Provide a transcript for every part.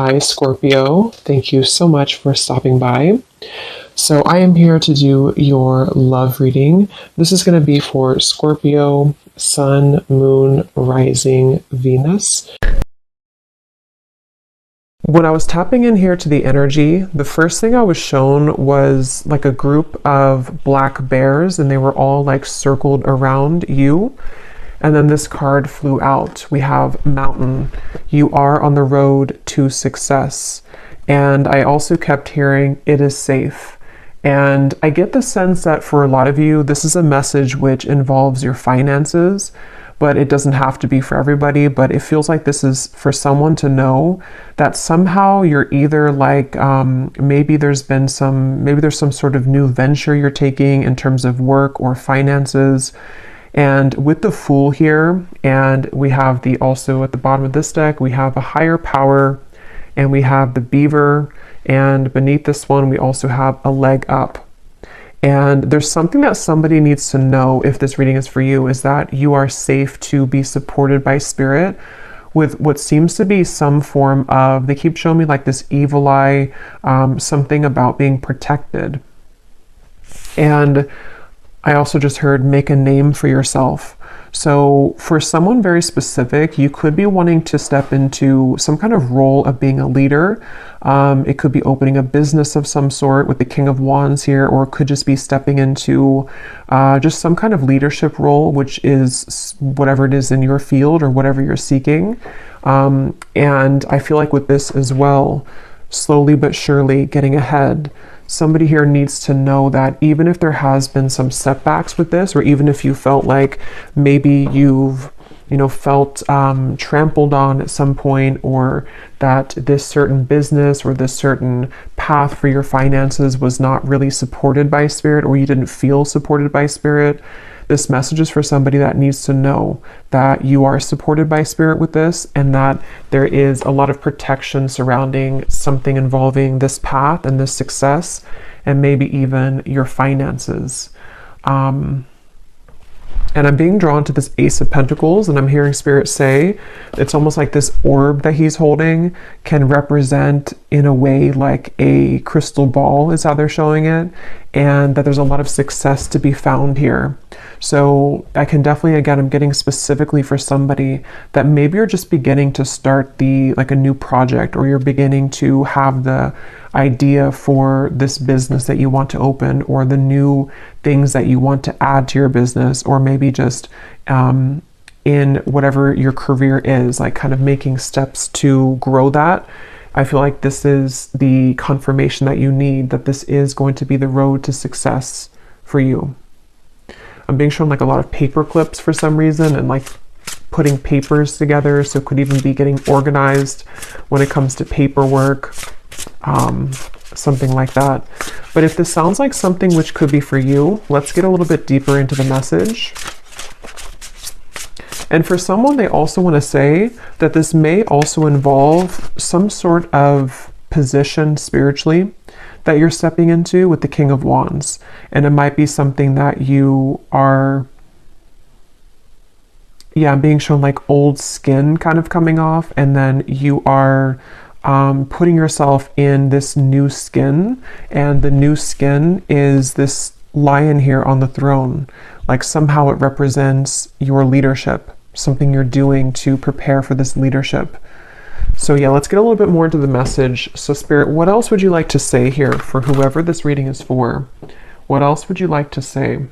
Hi, Scorpio. Thank you so much for stopping by. So I am here to do your love reading. This is going to be for Scorpio, Sun, Moon, Rising, Venus. When I was tapping in here to the energy, the first thing I was shown was like a group of black bears, and they were all like circled around you. And then this card flew out. We have Mountain. You are on the road to success. And I also kept hearing, it is safe. And I get the sense that for a lot of you, this is a message which involves your finances, but it doesn't have to be for everybody. But it feels like this is for someone to know that somehow you're either like, maybe there's some sort of new venture you're taking in terms of work or finances. And with the Fool here, and we have also at the bottom of this deck, we have a higher power, and we have the Beaver, and beneath this one, we also have a leg up. And there's something that somebody needs to know if this reading is for you, is that you are safe to be supported by spirit with what seems to be some form of, they keep showing me like this evil eye, something about being protected. And I also just heard make a name for yourself. So for someone very specific, you could be wanting to step into some kind of role of being a leader. It could be opening a business of some sort with the King of Wands here, or it could just be stepping into just some kind of leadership role, which is whatever it is in your field or whatever you're seeking. And I feel like with this as well, slowly but surely getting ahead. Somebody here needs to know that even if there has been some setbacks with this, or even if you felt like maybe you've, felt trampled on at some point, or that this certain business or this certain path for your finances was not really supported by spirit, or you didn't feel supported by spirit, this message is for somebody that needs to know that you are supported by spirit with this, and that there is a lot of protection surrounding something involving this path and this success, and maybe even your finances. And I'm being drawn to this Ace of Pentacles, and I'm hearing spirit say it's almost like this orb that he's holding can represent in a way like a crystal ball is how they're showing it, and that there's a lot of success to be found here. So I can definitely, again, I'm getting specifically for somebody that maybe you're just beginning to start like a new project, or you're beginning to have the idea for this business that you want to open, or the new things that you want to add to your business, or maybe just in whatever your career is, like kind of making steps to grow that. I feel like this is the confirmation that you need, that this is going to be the road to success for you. I'm being shown like a lot of paper clips for some reason, and like putting papers together, so it could even be getting organized when it comes to paperwork, something like that. But if this sounds like something which could be for you, let's get a little bit deeper into the message. And for someone, they also want to say that this may also involve some sort of position spiritually that you're stepping into with the King of Wands. And it might be something that you are, being shown like old skin kind of coming off, and then you are putting yourself in this new skin, and the new skin is this lion here on the throne. Like somehow it represents your leadership, something you're doing to prepare for this leadership. So yeah, let's get a little bit more into the message. So Spirit, what else would you like to say here for whoever this reading is for? What else would you like to say?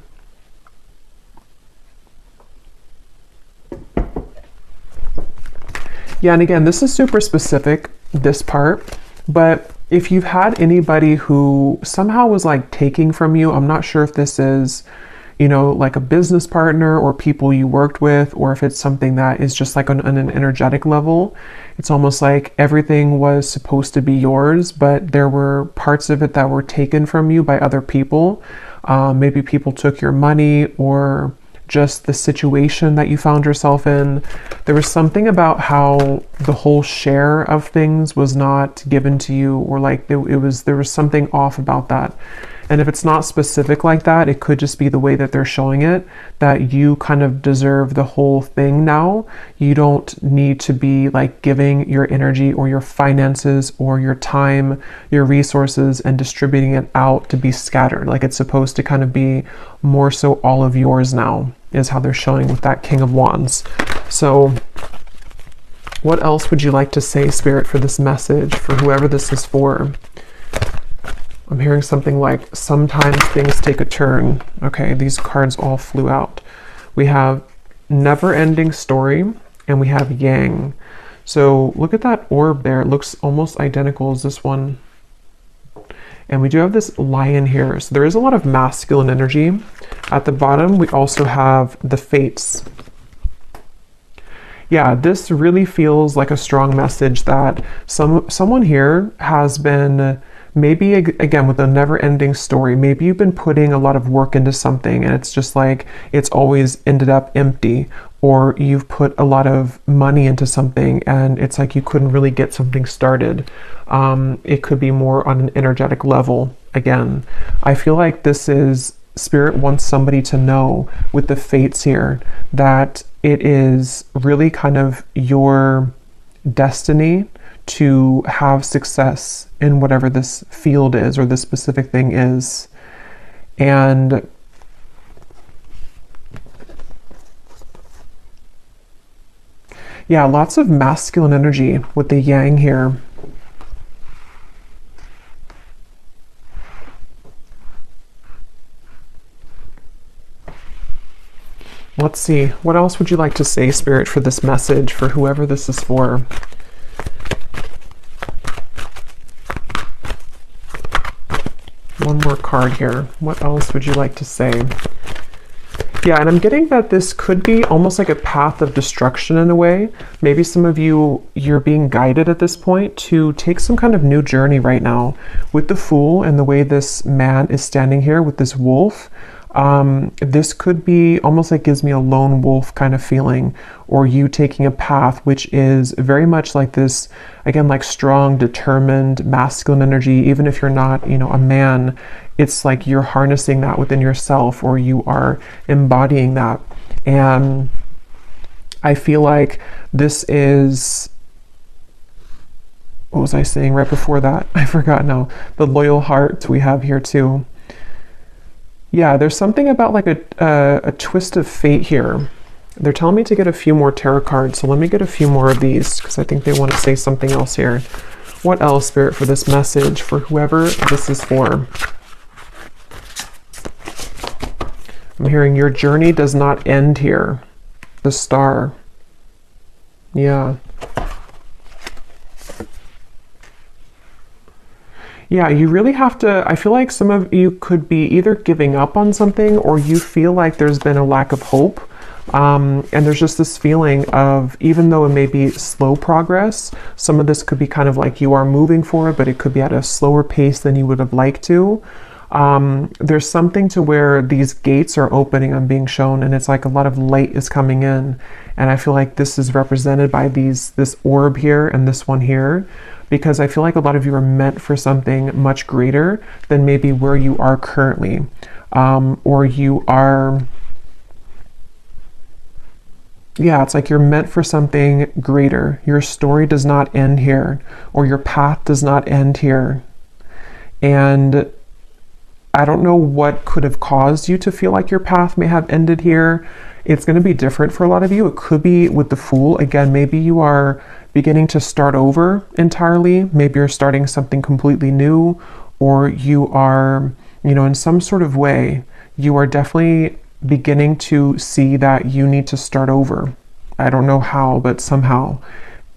Yeah, and again, this is super specific, this part, but if you've had anybody who somehow was like taking from you, I'm not sure if this is, like a business partner or people you worked with, or if it's something that is just like on an energetic level. It's almost like everything was supposed to be yours, but there were parts of it that were taken from you by other people. Maybe people took your money, or just the situation that you found yourself in. There was something about how the whole share of things was not given to you, or like there was something off about that. And if it's not specific like that, it could just be the way that they're showing it, that you kind of deserve the whole thing now. You don't need to be like giving your energy or your finances or your time, your resources, and distributing it out to be scattered. Like it's supposed to kind of be more so all of yours now, is how they're showing with that King of Wands. So what else would you like to say, Spirit, for this message, for whoever this is for? I'm hearing something like, sometimes things take a turn. Okay, these cards all flew out. We have never-ending story, and we have yang. So look at that orb there. It looks almost identical as this one. And we do have this lion here. So there is a lot of masculine energy. At the bottom, we also have the fates. Yeah, this really feels like a strong message that someone here has been, maybe again with a never-ending story, maybe you've been putting a lot of work into something and it's just like it's always ended up empty, or you've put a lot of money into something and it's like you couldn't really get something started. It could be more on an energetic level. Again, I feel like this is Spirit wants somebody to know with the fates here that it is really kind of your destiny to have success in whatever this field is or this specific thing is. And yeah, lots of masculine energy with the yang here. Let's see, what else would you like to say, Spirit, for this message, for whoever this is for? One more card here. What else would you like to say? Yeah, and I'm getting that this could be almost like a path of destruction in a way. Maybe some of you, you're being guided at this point to take some kind of new journey right now. With the Fool and the way this man is standing here with this wolf, this could be almost like, gives me a lone wolf kind of feeling, or you taking a path which is very much like this, again, like strong, determined, masculine energy. Even if you're not, you know, a man, it's like you're harnessing that within yourself, or you are embodying that. And I feel like this is, what was I saying right before that? I forgot now. The loyal heart we have here too. Yeah, there's something about like a twist of fate here. They're telling me to get a few more tarot cards, so let me get a few more of these because I think they want to say something else here. What else, Spirit, for this message, for whoever this is for? I'm hearing your journey does not end here. The Star. Yeah. Yeah, you really have to, I feel like some of you could be either giving up on something, or you feel like there's been a lack of hope. And there's just this feeling of, even though it may be slow progress, some of this could be kind of like you are moving forward, but it could be at a slower pace than you would have liked to. There's something to where these gates are opening and being shown, and it's like a lot of light is coming in. And I feel like this is represented by this orb here and this one here, because I feel like a lot of you are meant for something much greater than maybe where you are currently. Or you are, yeah, it's like you're meant for something greater. Your story does not end here, or your path does not end here. And I don't know what could have caused you to feel like your path may have ended here. It's going to be different for a lot of you. It could be with the Fool. Again, maybe you are beginning to start over entirely. Maybe you're starting something completely new, or you are, you know, in some sort of way, you are definitely beginning to see that you need to start over. I don't know how, but somehow.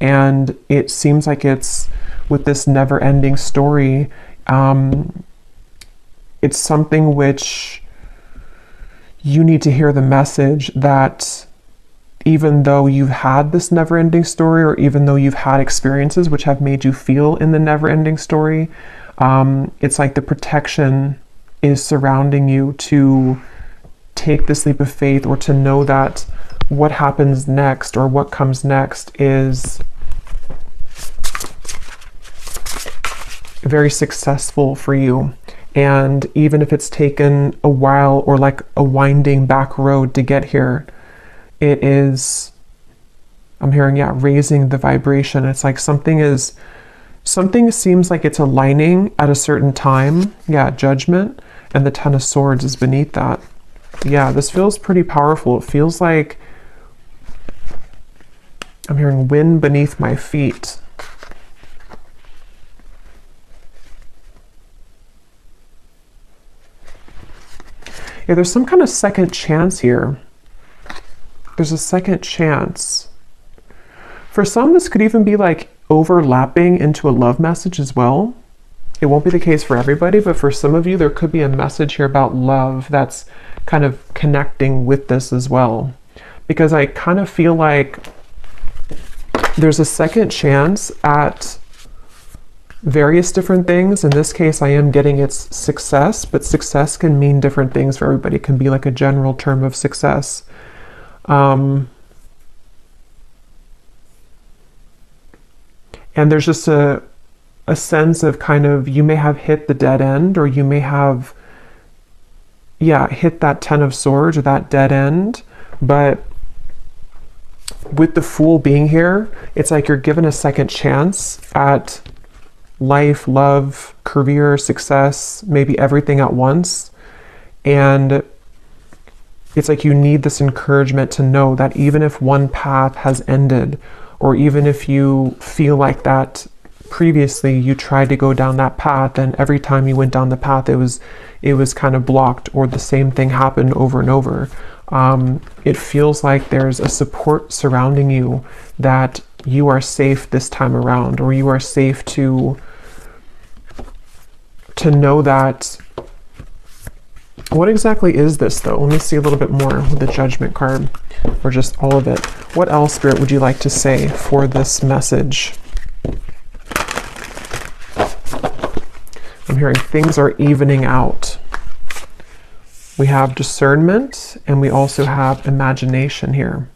And it seems like it's with this never-ending story. It's something which you need to hear the message that even though you've had this never-ending story, or even though you've had experiences which have made you feel in the never-ending story, it's like the protection is surrounding you to take this leap of faith, or to know that what happens next, or what comes next, is very successful for you. And even if it's taken a while or like a winding back road to get here, it is, I'm hearing, yeah, raising the vibration. It's like something seems like it's aligning at a certain time. Yeah, judgment. And the Ten of Swords is beneath that. Yeah, this feels pretty powerful. It feels like I'm hearing wind beneath my feet. Yeah, there's some kind of second chance here. There's a second chance. For some, this could even be like overlapping into a love message as well. It won't be the case for everybody, but for some of you, there could be a message here about love that's kind of connecting with this as well. Because I kind of feel like there's a second chance at various different things. In this case, I am getting its success, but success can mean different things for everybody. It can be like a general term of success. And there's just a sense of kind of, you may have hit the dead end, or you may have, yeah, hit that Ten of Swords or that dead end. But with the Fool being here, it's like you're given a second chance at life, love, career, success, maybe everything at once. And it's like you need this encouragement to know that even if one path has ended, or even if you feel like that previously you tried to go down that path, and every time you went down the path it was kind of blocked, or the same thing happened over and over. It feels like there's a support surrounding you, that you are safe this time around, or you are safe to know that. What exactly is this though? Let me see a little bit more with the Judgment card, or just all of it. What else, Spirit, would you like to say for this message? I'm hearing things are evening out. We have discernment, and we also have imagination here.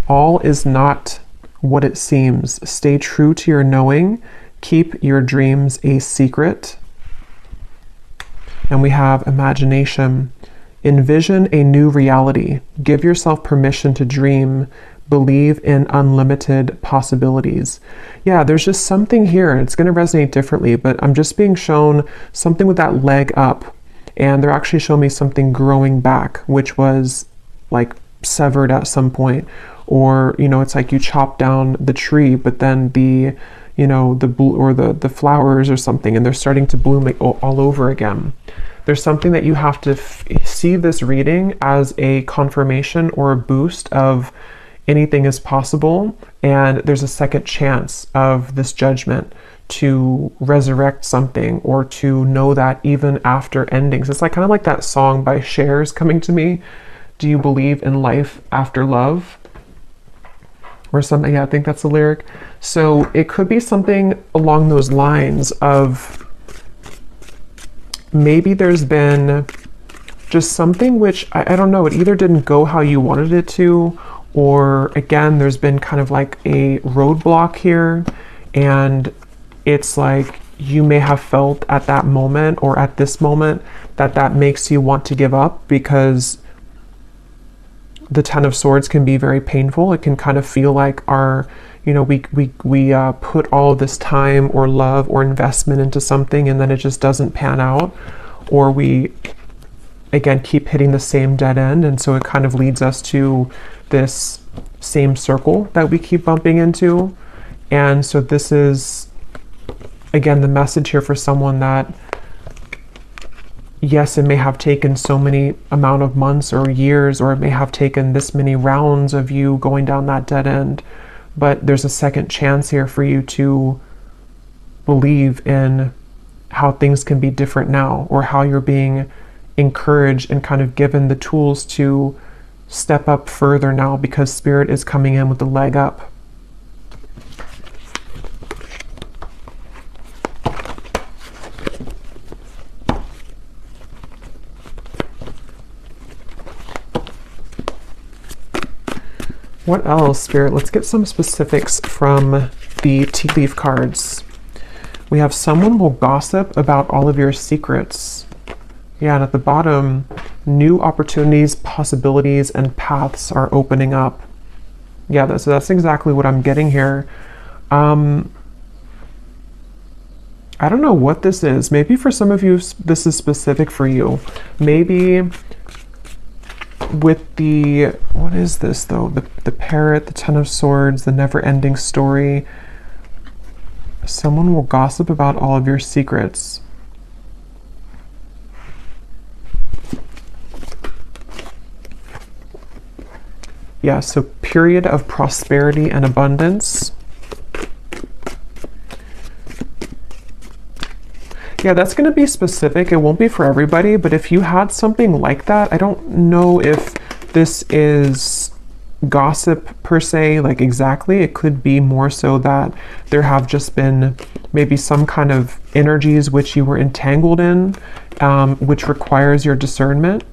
All is not what it seems. Stay true to your knowing. Keep your dreams a secret. And we have imagination. Envision a new reality. Give yourself permission to dream. Believe in unlimited possibilities. Yeah, there's just something here. It's going to resonate differently, but I'm just being shown something with that leg up. And they're actually showing me something growing back, which was like severed at some point. Or, you know, it's like you chop down the tree, but then the, you know, the flowers or something, and they're starting to bloom all over again. There's something that you have to see this reading as a confirmation or a boost of anything is possible, and there's a second chance of this judgment to resurrect something, or to know that even after endings. It's like kind of like that song by Cher's coming to me. Do you believe in life after love? Or something. Yeah, I think that's the lyric. So it could be something along those lines of, maybe there's been just something which, I don't know, it either didn't go how you wanted it to, or again, there's been kind of like a roadblock here, and it's like you may have felt at that moment, or at this moment, that makes you want to give up, because the Ten of Swords can be very painful. It can kind of feel like our, you know, we put all this time or love or investment into something, and then it just doesn't pan out, or we again keep hitting the same dead end, and so it kind of leads us to this same circle that we keep bumping into. And so this is again the message here for someone that, yes, it may have taken so many amount of months or years, or it may have taken this many rounds of you going down that dead end, but there's a second chance here for you to believe in how things can be different now, or how you're being encouraged and kind of given the tools to step up further now, because Spirit is coming in with the leg up. What else, Spirit? Let's get some specifics from the tea leaf cards. We have someone will gossip about all of your secrets. Yeah, and at the bottom, new opportunities, possibilities, and paths are opening up. Yeah, so that's exactly what I'm getting here. I don't know what this is. Maybe for some of you, this is specific for you. Maybe with the, what is this though? The parrot, the Ten of Swords, the never-ending story. Someone will gossip about all of your secrets. Yeah, so period of prosperity and abundance. Yeah, that's going to be specific. It won't be for everybody, but if you had something like that, I don't know if this is gossip per se, like exactly. It could be more so that there have just been maybe some kind of energies which you were entangled in, which requires your discernment.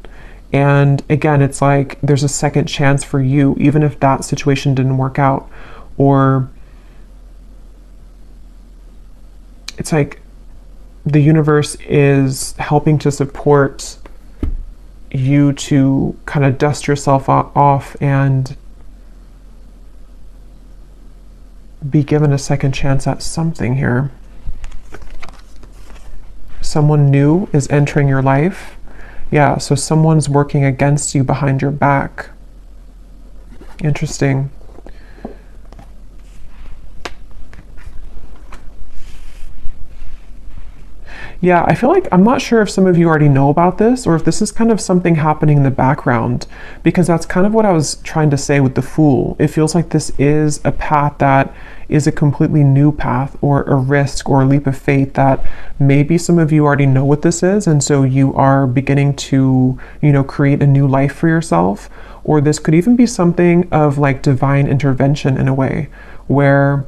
And again, it's like there's a second chance for you, even if that situation didn't work out. Or it's like the universe is helping to support you to kind of dust yourself off and be given a second chance at something here. Someone new is entering your life. Yeah, so someone's working against you behind your back. Interesting. Yeah, I feel like, I'm not sure if some of you already know about this or if this is kind of something happening in the background, because that's kind of what I was trying to say with the Fool. It feels like this is a path that is a completely new path, or a risk or a leap of faith that maybe some of you already know what this is, and so you are beginning to, you know, create a new life for yourself. Or this could even be something of like divine intervention in a way, where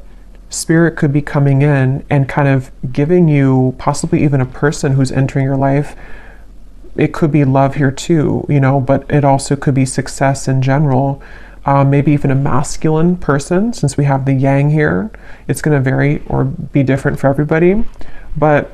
Spirit could be coming in and kind of giving you possibly even a person who's entering your life. It could be love here too, you know, but it also could be success in general. Maybe even a masculine person, since we have the yang here. It's going to vary or be different for everybody, but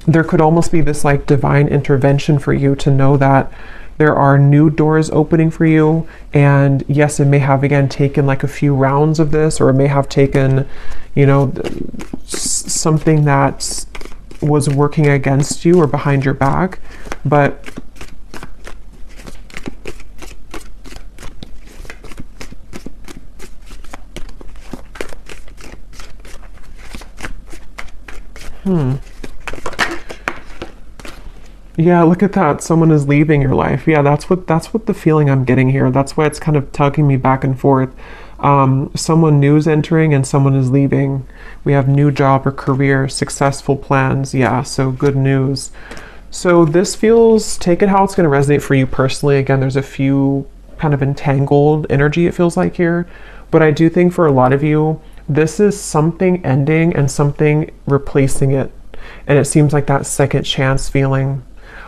there could almost be this like divine intervention for you to know that there are new doors opening for you. And yes, it may have again taken like a few rounds of this, or it may have taken, you know, something that was working against you or behind your back, but yeah, look at that. Someone is leaving your life. Yeah, that's what the feeling I'm getting here. That's why it's kind of tugging me back and forth. Someone new is entering and someone is leaving. We have new job or career, successful plans. Yeah, so good news. So this feels, take it how it's going to resonate for you personally. Again, there's a few kind of entangled energy, it feels like here. But I do think for a lot of you, this is something ending and something replacing it. And it seems like that second chance feeling.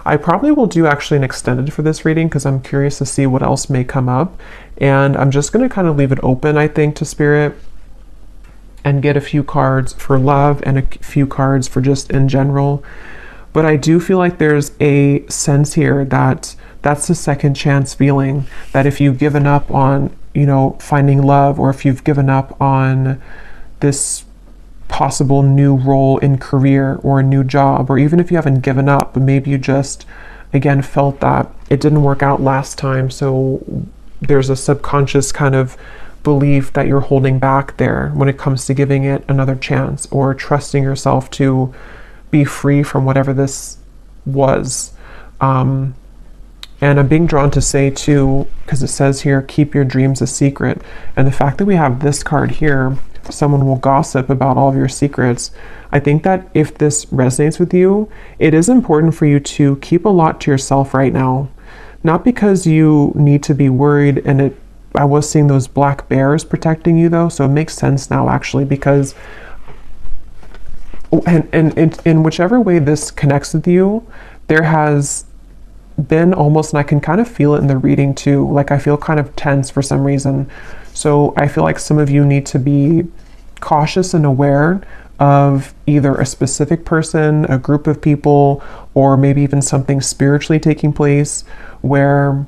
I probably will do actually an extended for this reading because I'm curious to see what else may come up. And I'm just going to kind of leave it open, I think, to Spirit, and get a few cards for love and a few cards for just in general. But I do feel like there's a sense here that that's the second chance feeling, that if you've given up on, you know, finding love, or if you've given up on this possible new role in career or a new job, or even if you haven't given up, but maybe you just, again, felt that it didn't work out last time. So there's a subconscious kind of belief that you're holding back there when it comes to giving it another chance, or trusting yourself to be free from whatever this was. And I'm being drawn to say too, because it says here, keep your dreams a secret. And the fact that we have this card here, someone will gossip about all of your secrets. I think that if this resonates with you, it is important for you to keep a lot to yourself right now. Not because you need to be worried, and I was seeing those black bears protecting you though, so it makes sense now actually, because and in whichever way this connects with you, there has been almost, and I can kind of feel it in the reading too, like I feel kind of tense for some reason. So I feel like some of you need to be cautious and aware of either a specific person, a group of people, or maybe even something spiritually taking place where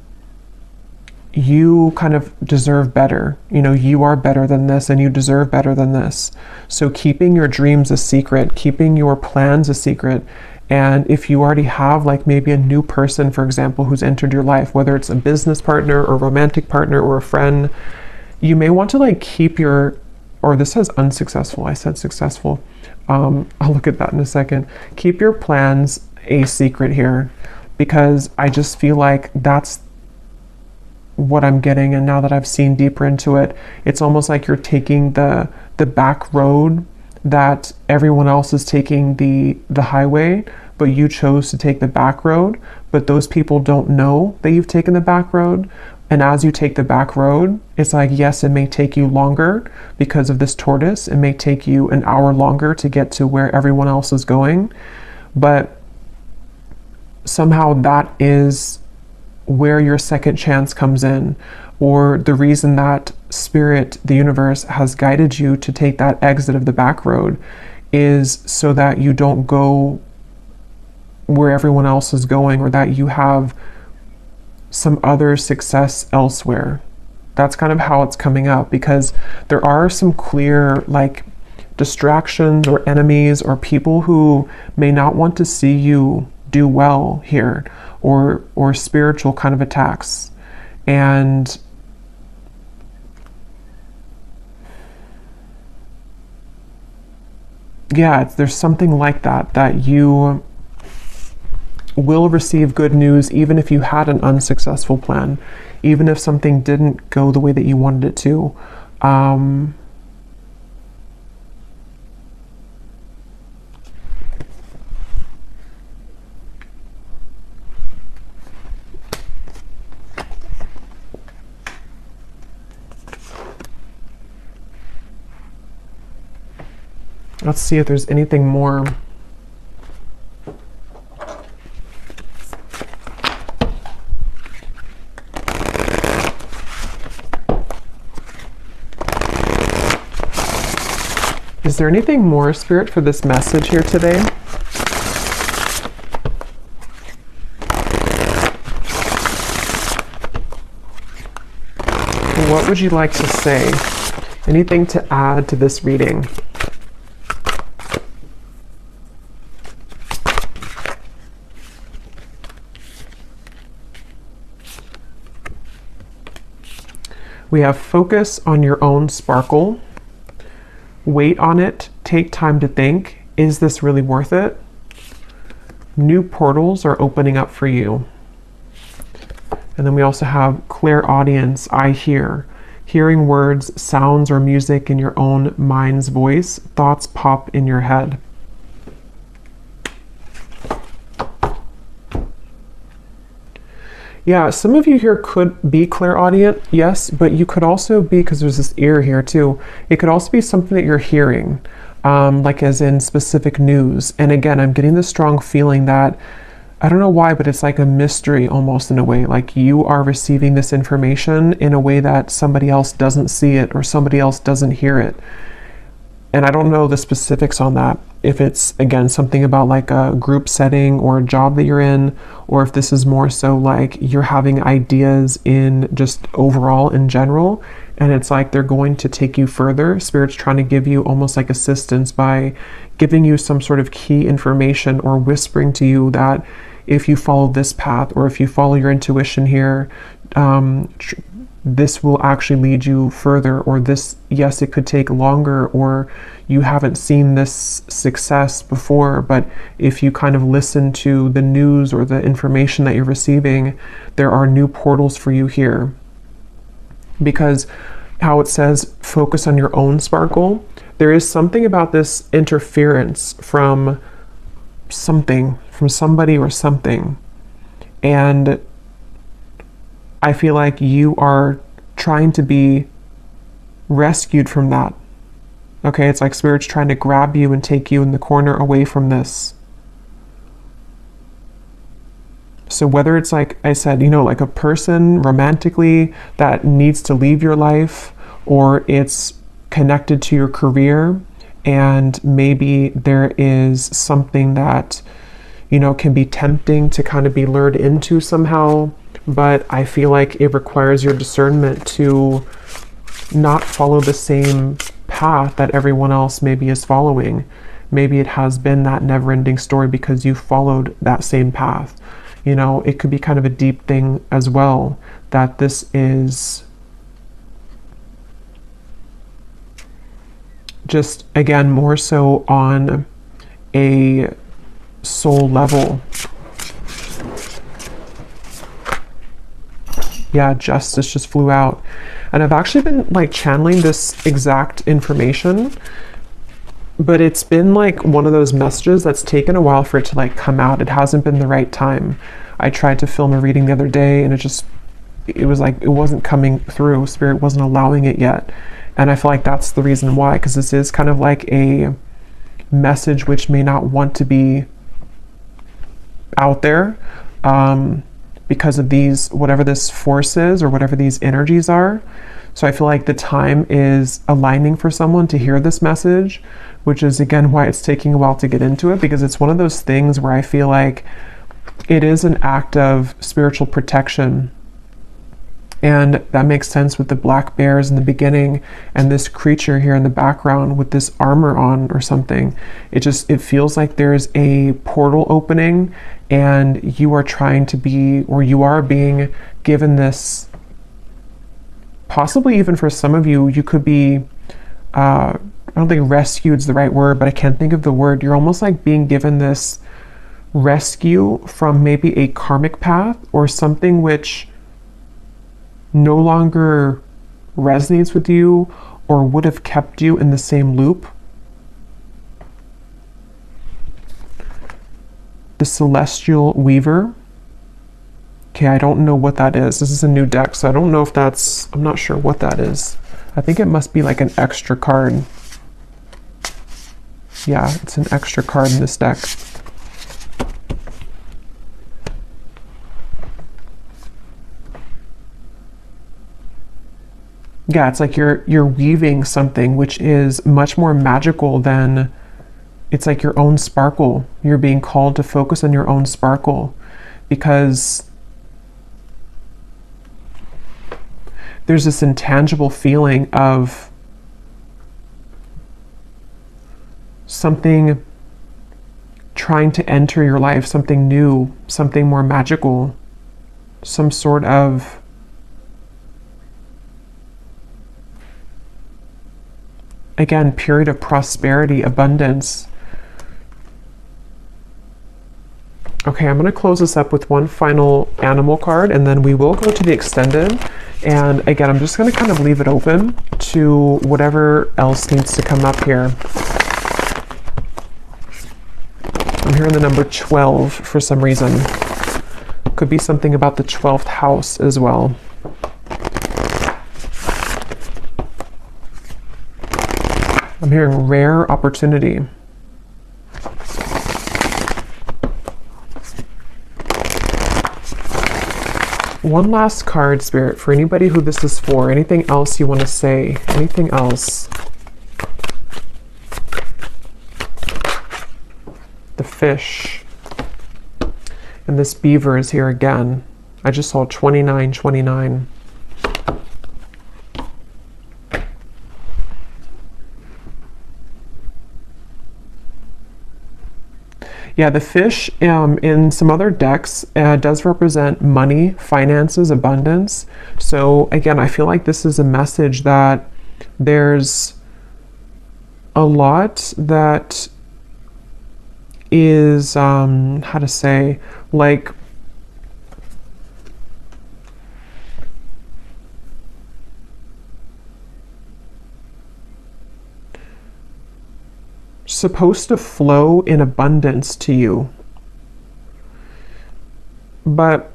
you kind of deserve better. You know, you are better than this and you deserve better than this. So keeping your dreams a secret, keeping your plans a secret. And if you already have like maybe a new person, for example, who's entered your life, whether it's a business partner or romantic partner or a friend, you may want to like keep your, or this says unsuccessful, I said successful. I'll look at that in a second. Keep your plans a secret here, because I just feel like that's what I'm getting. And now that I've seen deeper into it, it's almost like you're taking the back road that everyone else is taking the highway, but you chose to take the back road, but those people don't know that you've taken the back road. And as you take the back road, it's like, yes, it may take you longer because of this tortoise. It may take you an hour longer to get to where everyone else is going, but somehow that is where your second chance comes in, or the reason that spirit, the universe, has guided you to take that exit of the back road is so that you don't go where everyone else is going, or that you have some other success elsewhere. That's kind of how it's coming up, because there are some clear like distractions or enemies or people who may not want to see you do well here, or spiritual kind of attacks. And yeah, there's something like that you will receive good news even if you had an unsuccessful plan, even if something didn't go the way that you wanted it to. Let's see if there's anything more. Is there anything more, Spirit, for this message here today? What would you like to say? Anything to add to this reading? We have focus on your own sparkle. Wait on it. Take time to think. Is this really worth it? New portals are opening up for you. And then we also have clairaudience. I hear. Hearing words, sounds, or music in your own mind's voice. Thoughts pop in your head. Yeah, some of you here could be clairaudient, yes, but you could also be, because there's this ear here too, it could also be something that you're hearing, like as in specific news. And again, I'm getting this strong feeling that, I don't know why, but it's like a mystery almost in a way, like you are receiving this information in a way that somebody else doesn't see it or somebody else doesn't hear it. And I don't know the specifics on that. If it's, again, something about like a group setting or a job that you're in, or if this is more so like you're having ideas in just overall in general, and it's like they're going to take you further. Spirit's trying to give you almost like assistance by giving you some sort of key information or whispering to you that if you follow this path or if you follow your intuition here, this will actually lead you further, or this, yes, it could take longer, or you haven't seen this success before, but if you kind of listen to the news or the information that you're receiving, there are new portals for you here. Because how it says, focus on your own sparkle, there is something about this interference from something, from somebody or something. And I feel like you are trying to be rescued from that. Okay, it's like Spirit's trying to grab you and take you in the corner away from this. So whether it's like I said, you know, like a person romantically that needs to leave your life, or it's connected to your career and maybe there is something that, you know, can be tempting to kind of be lured into somehow, but I feel like it requires your discernment to not follow the same path that everyone else maybe is following. Maybe it has been that never-ending story because you followed that same path. You know, it could be kind of a deep thing as well, that this is just, again, more so on a soul level. Yeah, justice just flew out. And I've actually been like channeling this exact information, but it's been like one of those messages that's taken a while for it to like come out. It hasn't been the right time. I tried to film a reading the other day and it was like, it wasn't coming through. Spirit wasn't allowing it yet. And I feel like that's the reason why, because this is kind of like a message which may not want to be out there, because of these, whatever this force is or whatever these energies are. So I feel like the time is aligning for someone to hear this message, which is again why it's taking a while to get into it, because it's one of those things where I feel like it is an act of spiritual protection. And that makes sense with the black bears in the beginning and this creature here in the background with this armor on or something. It feels like there's a portal opening and you are trying to be, or you are being given this, possibly even for some of you, you could be, I don't think rescued is the right word, but I can't think of the word. You're almost like being given this rescue from maybe a karmic path or something which no longer resonates with you or would have kept you in the same loop. The Celestial Weaver. Okay, I don't know what that is. This is a new deck, so I don't know if that's, I'm not sure what that is. I think it must be like an extra card. Yeah, it's an extra card in this deck. Yeah, it's like you're weaving something which is much more magical than, it's like your own sparkle. You're being called to focus on your own sparkle because there's this intangible feeling of something trying to enter your life, something new, something more magical, some sort of again, period of prosperity, abundance. Okay, I'm going to close this up with one final animal card and then we will go to the extended. And again, I'm just going to kind of leave it open to whatever else needs to come up here. I'm hearing the number 12 for some reason. Could be something about the 12th house as well. I'm hearing rare opportunity. One last card, Spirit, for anybody who this is for. Anything else you want to say? Anything else? The fish. And this beaver is here again. I just saw 2929. Yeah, the fish in some other decks does represent money, finances, abundance. So again, I feel like this is a message that there's a lot that is, how to say, like, supposed to flow in abundance to you. But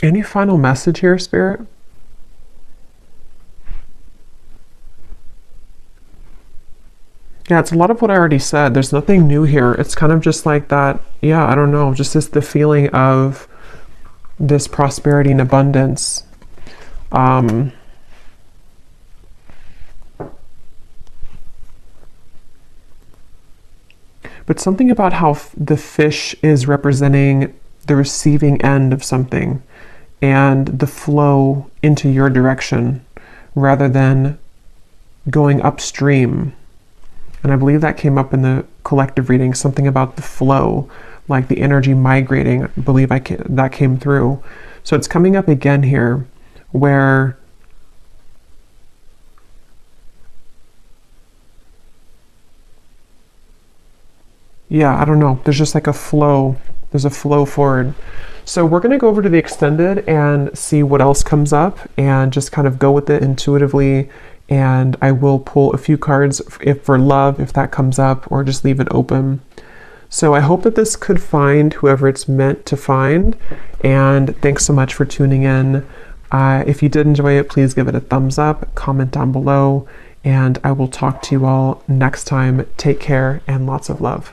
Any final message here, Spirit? Yeah, it's a lot of what I already said. There's nothing new here. It's kind of just like that. Yeah, I don't know. Just the feeling of this prosperity and abundance. But something about how the fish is representing the receiving end of something and the flow into your direction rather than going upstream. And I believe that came up in the collective reading, something about the flow, like the energy migrating. I believe that came through. So it's coming up again here where yeah, I don't know. There's just like a flow. There's a flow forward. So we're going to go over to the extended and see what else comes up and just kind of go with it intuitively. And I will pull a few cards if for love, if that comes up, or just leave it open. So I hope that this could find whoever it's meant to find. And thanks so much for tuning in. If you did enjoy it, please give it a thumbs up, comment down below, and I will talk to you all next time. Take care and lots of love.